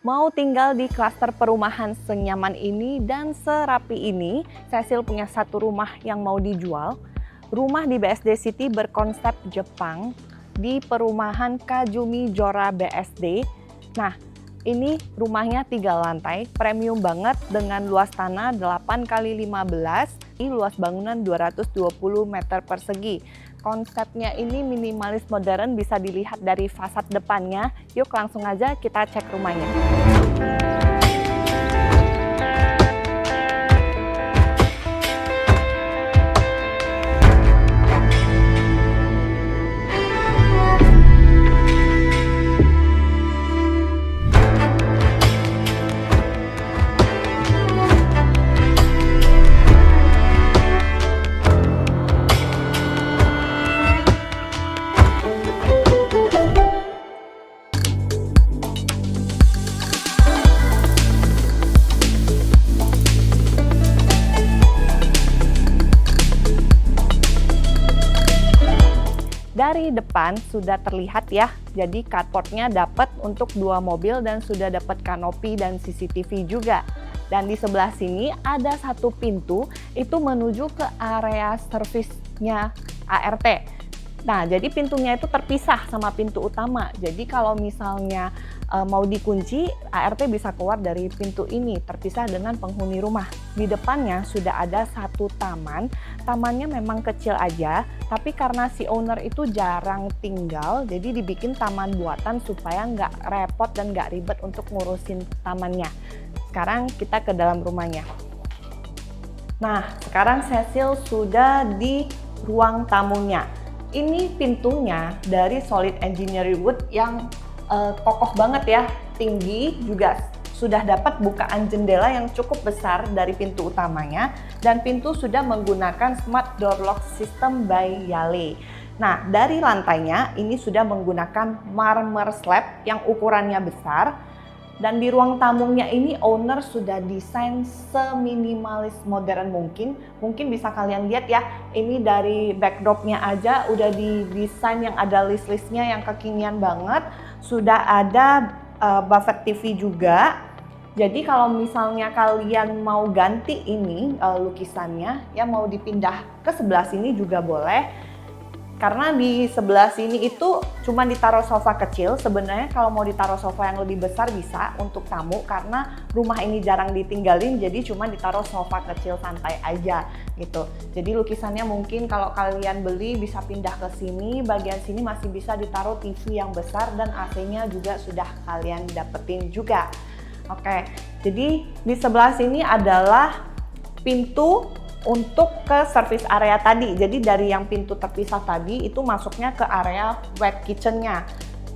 Mau tinggal di klaster perumahan senyaman ini dan serapi ini, Cecil punya satu rumah yang mau dijual. Rumah di BSD City berkonsep Jepang di perumahan Kajumi Jora BSD. Nah, ini rumahnya 3 lantai, premium banget dengan luas tanah 8x15, luas bangunan 220 meter persegi. Konsepnya ini minimalis modern, bisa dilihat dari fasad depannya. Yuk langsung aja kita cek rumahnya. Dari depan sudah terlihat ya, jadi carportnya dapat untuk 2 mobil dan sudah dapat kanopi dan CCTV juga. Dan di sebelah sini ada satu pintu, itu menuju ke area servisnya ART. Nah, jadi pintunya itu terpisah sama pintu utama. Jadi kalau misalnya mau dikunci, ART bisa keluar dari pintu ini, terpisah dengan penghuni rumah. Di depannya sudah ada satu taman. Tamannya memang kecil aja, tapi karena si owner itu jarang tinggal, jadi dibikin taman buatan supaya nggak repot dan nggak ribet untuk ngurusin tamannya. Sekarang kita ke dalam rumahnya. Nah, sekarang Cecil sudah di ruang tamunya. Ini pintunya dari solid engineering wood yang kokoh banget ya, tinggi, juga sudah dapat bukaan jendela yang cukup besar dari pintu utamanya, dan pintu sudah menggunakan smart door lock system by Yale. Nah, dari lantainya ini sudah menggunakan marmer slab yang ukurannya besar. Dan di ruang tamunya ini owner sudah desain seminimalis modern mungkin. Mungkin bisa kalian lihat ya, ini dari backdropnya aja udah didesain yang ada list-listnya yang kekinian banget. Sudah ada buffet TV juga. Jadi kalau misalnya kalian mau ganti ini lukisannya, ya mau dipindah ke sebelah sini juga boleh. Karena di sebelah sini itu cuma ditaruh sofa kecil. Sebenarnya kalau mau ditaruh sofa yang lebih besar bisa untuk tamu, karena rumah ini jarang ditinggalin, jadi cuma ditaruh sofa kecil santai aja gitu. Jadi lukisannya mungkin kalau kalian beli bisa pindah ke sini, bagian sini masih bisa ditaruh TV yang besar dan AC-nya juga sudah kalian dapetin juga. Oke, jadi di sebelah sini adalah pintu untuk ke service area tadi. Jadi dari yang pintu terpisah tadi itu masuknya ke area wet kitchen-nya.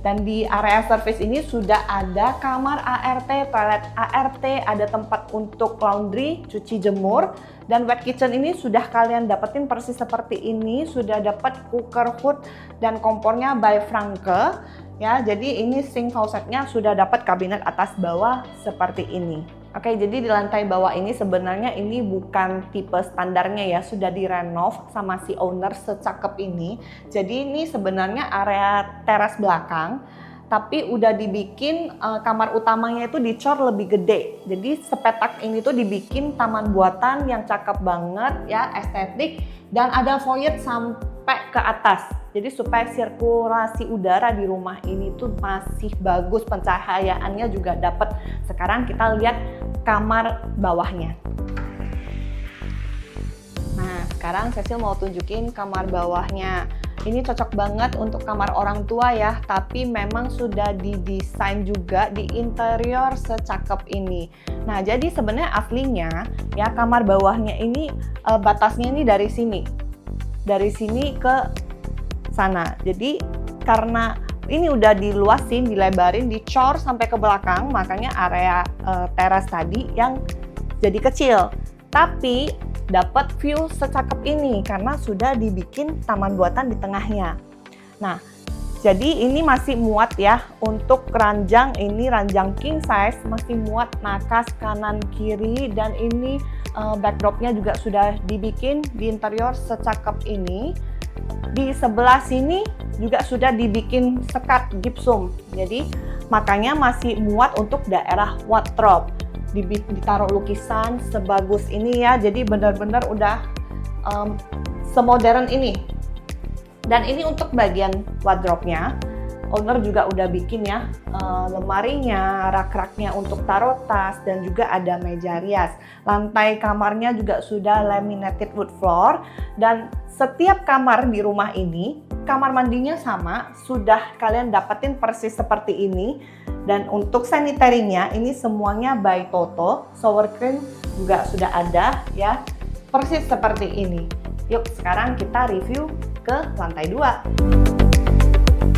Dan di area service ini sudah ada kamar ART, toilet ART, ada tempat untuk laundry, cuci jemur, dan wet kitchen ini sudah kalian dapetin persis seperti ini. Sudah dapat cooker hood dan kompornya by Franke. Ya, jadi ini sink faucetnya sudah dapat kabinet atas bawah seperti ini. Oke, jadi di lantai bawah ini sebenarnya ini bukan tipe standarnya ya, sudah direnov sama si owner secakep ini. Jadi ini sebenarnya area teras belakang, tapi udah dibikin kamar utamanya itu dicor lebih gede. Jadi sepetak ini tuh dibikin taman buatan yang cakep banget ya, estetik, dan ada void sampai ke atas. Jadi supaya sirkulasi udara di rumah ini tuh masih bagus, pencahayaannya juga dapat. Sekarang kita lihat kamar bawahnya. Nah, sekarang Cecil mau tunjukin kamar bawahnya. Ini cocok banget untuk kamar orang tua ya, tapi memang sudah didesain juga di interior secakep ini. Nah, jadi sebenarnya aslinya ya kamar bawahnya ini batasnya ini dari sini. Dari sini ke sana. Jadi karena ini udah diluasin, dilebarin, dicor sampai ke belakang, makanya area teras tadi yang jadi kecil. Tapi dapat view secakep ini karena sudah dibikin taman buatan di tengahnya. Nah, jadi ini masih muat ya untuk ranjang, ini ranjang king size, masih muat nakas kanan kiri, dan ini backdropnya juga sudah dibikin di interior secakep ini. Di sebelah sini juga sudah dibikin sekat gipsum, jadi makanya masih muat untuk daerah wardrobe. Ditaruh lukisan sebagus ini ya, jadi benar-benar udah semodern ini. Dan ini untuk bagian wardrobe-nya, owner juga udah bikin ya lemarinya, rak-raknya untuk taruh tas, dan juga ada meja rias. Lantai kamarnya juga sudah laminated wood floor, dan setiap kamar di rumah ini, kamar mandinya sama, sudah kalian dapetin persis seperti ini. Dan untuk sanitary-nya ini semuanya by Toto, shower cream juga sudah ada ya, persis seperti ini. Yuk sekarang kita review ke lantai 2.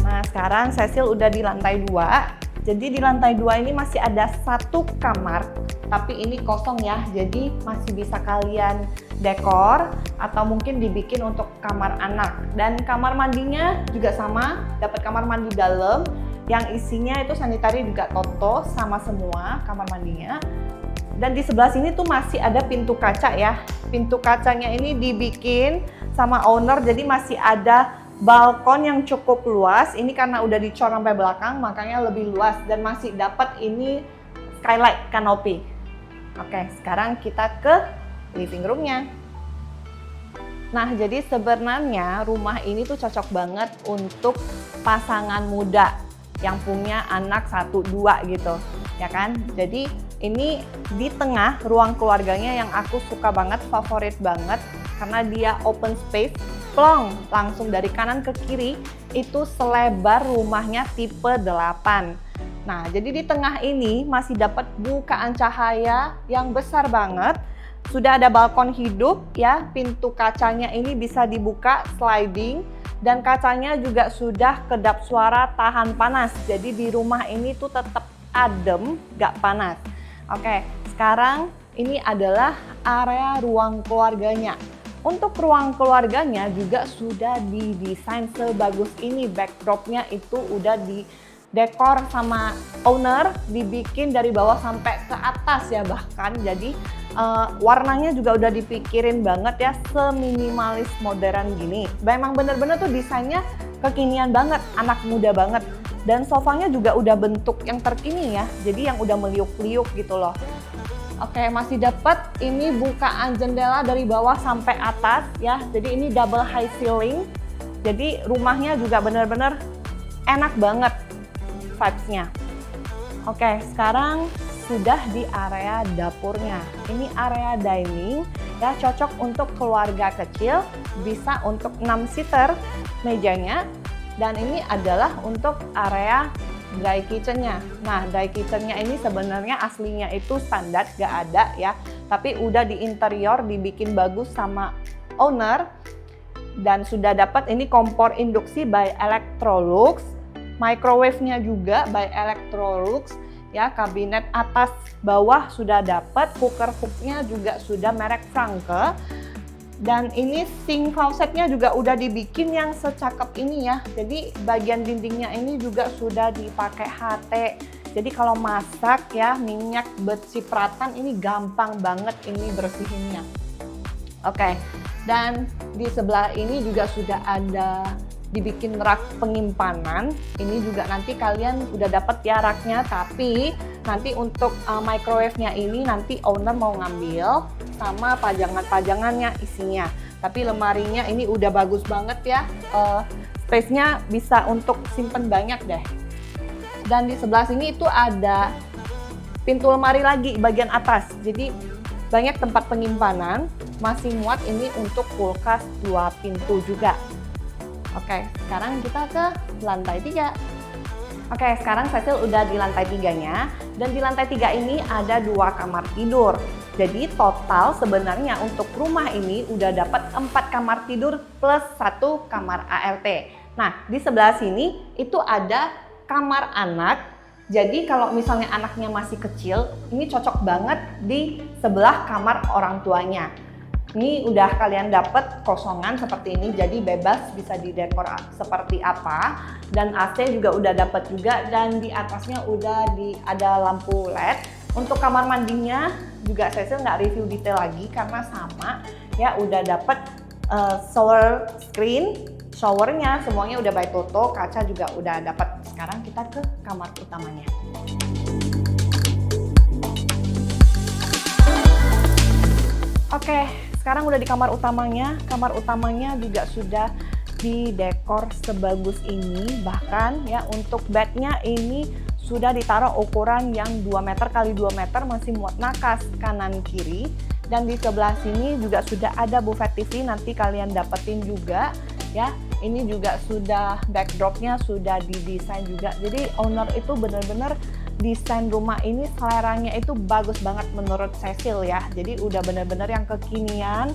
Nah sekarang Cecil udah di lantai 2. Jadi di lantai 2 ini masih ada satu kamar, tapi ini kosong ya, jadi masih bisa kalian dekor atau mungkin dibikin untuk kamar anak. Dan kamar mandinya juga sama, dapat kamar mandi dalam yang isinya itu sanitary juga Toto, sama semua kamar mandinya. Dan di sebelah sini tuh masih ada pintu kaca ya. Pintu kacanya ini dibikin sama owner, jadi masih ada balkon yang cukup luas. Ini karena udah dicor sampai belakang, makanya lebih luas, dan masih dapat ini skylight canopy. Oke, sekarang kita ke living room-nya. Nah, jadi sebenarnya rumah ini tuh cocok banget untuk pasangan muda yang punya anak 1-2 gitu, ya kan? Jadi ini di tengah ruang keluarganya yang aku suka banget, favorit banget, karena dia open space, plong, langsung dari kanan ke kiri, itu selebar rumahnya tipe 8. Nah, jadi di tengah ini masih dapat bukaan cahaya yang besar banget. Sudah ada balkon hidup ya, pintu kacanya ini bisa dibuka sliding, dan kacanya juga sudah kedap suara tahan panas. Jadi di rumah ini tuh tetap adem, gak panas. Oke, sekarang ini adalah area ruang keluarganya. Untuk ruang keluarganya juga sudah didesain sebagus ini, backdropnya itu udah didekor sama owner, dibikin dari bawah sampai ke atas ya bahkan. Jadi warnanya juga udah dipikirin banget ya, seminimalis modern gini. Memang bener-bener tuh desainnya kekinian banget, anak muda banget. Dan sofanya juga udah bentuk yang terkini ya, jadi yang udah meliuk-liuk gitu loh. Oke, masih dapat ini bukaan jendela dari bawah sampai atas ya. Jadi ini double high ceiling. Jadi rumahnya juga bener-bener enak banget vibes-nya. Oke, sekarang sudah di area dapurnya. Ini area dining ya, cocok untuk keluarga kecil, bisa untuk 6 seater mejanya. Dan ini adalah untuk area dry kitchen-nya. Nah, dry kitchen-nya ini sebenarnya aslinya itu standar, gak ada ya. Tapi udah di interior dibikin bagus sama owner. Dan sudah dapat ini kompor induksi by Electrolux. Microwave-nya juga by Electrolux. Ya, kabinet atas bawah sudah dapat. Cooker hook-nya juga sudah merek Franke. Dan ini sink faucetnya juga udah dibikin yang secakep ini ya. Jadi bagian dindingnya ini juga sudah dipakai HT. Jadi kalau masak ya, minyak bercipratan ini gampang banget ini bersihinnya. Oke, dan di sebelah ini juga sudah ada dibikin rak penyimpanan. Ini juga nanti kalian udah dapet ya raknya, tapi nanti untuk microwave-nya ini nanti owner mau ngambil sama pajangan-pajangannya isinya. Tapi lemarinya ini udah bagus banget ya, space-nya bisa untuk simpen banyak deh. Dan di sebelah sini itu ada pintu lemari lagi bagian atas, jadi banyak tempat penyimpanan, masih muat ini untuk kulkas 2 pintu juga. Oke, sekarang kita ke lantai 3. Oke, sekarang Cecil udah di lantai 3-nya, dan di lantai 3 ini ada 2 kamar tidur. Jadi total sebenarnya untuk rumah ini udah dapat 4 kamar tidur plus 1 kamar ART. Nah, di sebelah sini itu ada kamar anak. Jadi kalau misalnya anaknya masih kecil, ini cocok banget di sebelah kamar orang tuanya. Ini udah kalian dapat kosongan seperti ini, jadi bebas bisa didekor seperti apa. Dan AC juga udah dapat juga, dan di atasnya udah ada lampu LED. Untuk kamar mandinya juga Cecil nggak review detail lagi karena sama ya, udah dapat shower screen, showernya semuanya udah by Toto, kaca juga udah dapat. Sekarang kita ke kamar utamanya. Oke, sekarang udah di kamar utamanya. Kamar utamanya juga sudah didekor sebagus ini, bahkan ya untuk bednya ini sudah ditaruh ukuran yang 2 meter kali 2 meter, masih muat nakas kanan kiri. Dan di sebelah sini juga sudah ada buffet TV, nanti kalian dapetin juga ya. Ini juga sudah backdropnya sudah didesain juga. Jadi owner itu bener-bener desain rumah ini seleranya itu bagus banget menurut Cecil ya. Jadi udah bener-bener yang kekinian,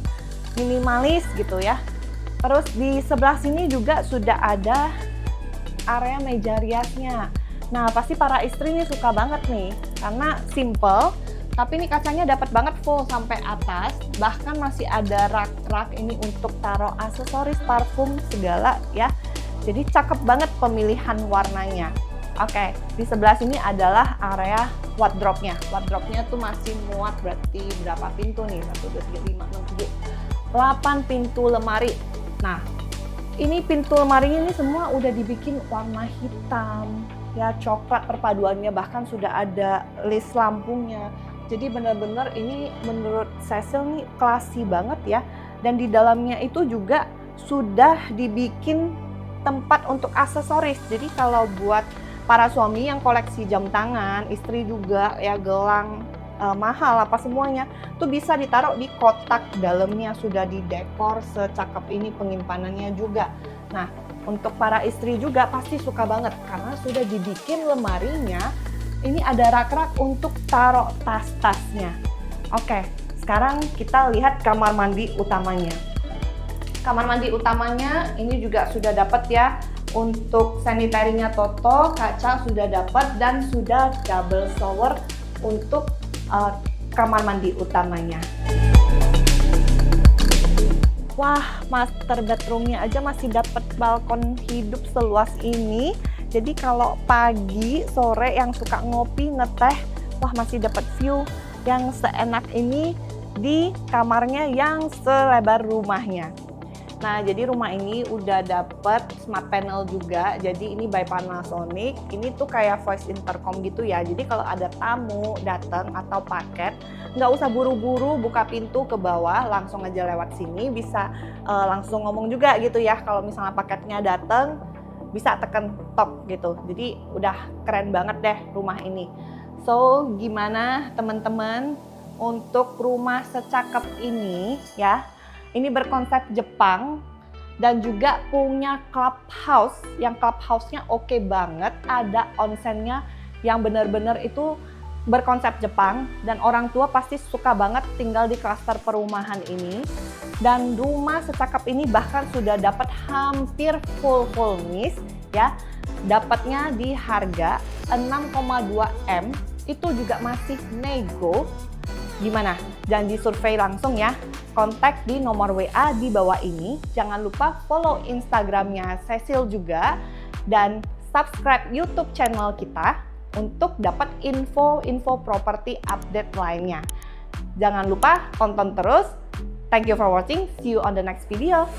minimalis gitu ya. Terus di sebelah sini juga sudah ada area meja riasnya. Nah, pasti para istri nih suka banget nih, karena simple, tapi ini kacanya dapat banget full sampai atas. Bahkan masih ada rak-rak ini untuk taruh aksesoris, parfum, segala ya. Jadi cakep banget pemilihan warnanya. Oke, di sebelah sini adalah area wardrobe-nya. Wardrobe-nya tuh masih muat, berarti berapa pintu nih? 1, 2, 3, 5, 6, 7, 8 pintu lemari. Nah, ini pintu lemarinya ini semua udah dibikin warna hitam, ya coklat perpaduannya, bahkan sudah ada list lampunya. Jadi benar-benar ini menurut Cecil nih classy banget ya. Dan di dalamnya itu juga sudah dibikin tempat untuk aksesoris. Jadi kalau buat para suami yang koleksi jam tangan, istri juga ya gelang, mahal apa semuanya tuh bisa ditaruh di kotak dalamnya, sudah didekor secakep ini pengimpanannya juga. Nah, untuk para istri juga pasti suka banget karena sudah dibikin lemarinya ini ada rak-rak untuk taruh tas-tasnya. Oke, sekarang kita lihat kamar mandi utamanya. Kamar mandi utamanya ini juga sudah dapat ya, untuk sanitary-nya Toto, kaca sudah dapat, dan sudah double shower untuk kamar mandi utamanya. Wah, master bedroom-nya aja masih dapat balkon hidup seluas ini. Jadi kalau pagi, sore yang suka ngopi, ngeteh, wah masih dapat view yang seenak ini di kamarnya yang selebar rumahnya. Nah, jadi rumah ini udah dapet smart panel juga. Jadi ini by Panasonic. Ini tuh kayak voice intercom gitu ya. Jadi kalau ada tamu datang atau paket, nggak usah buru-buru buka pintu ke bawah, langsung aja lewat sini. Bisa langsung ngomong juga gitu ya. Kalau misalnya paketnya datang, bisa tekan top gitu. Jadi udah keren banget deh rumah ini. So, gimana teman-teman untuk rumah secakep ini ya? Ini berkonsep Jepang dan juga punya clubhouse, yang clubhouse-nya oke banget, ada onsennya yang benar-benar itu berkonsep Jepang, dan orang tua pasti suka banget tinggal di klaster perumahan ini. Dan rumah secakep ini bahkan sudah dapat hampir full furnished ya, dapatnya di harga 6,2 M, itu juga masih nego. Gimana? Jangan disurvei langsung ya. Kontak di nomor WA di bawah ini. Jangan lupa follow Instagramnya Cecil juga. Dan subscribe YouTube channel kita untuk dapat info-info properti update lainnya. Jangan lupa tonton terus. Thank you for watching. See you on the next video.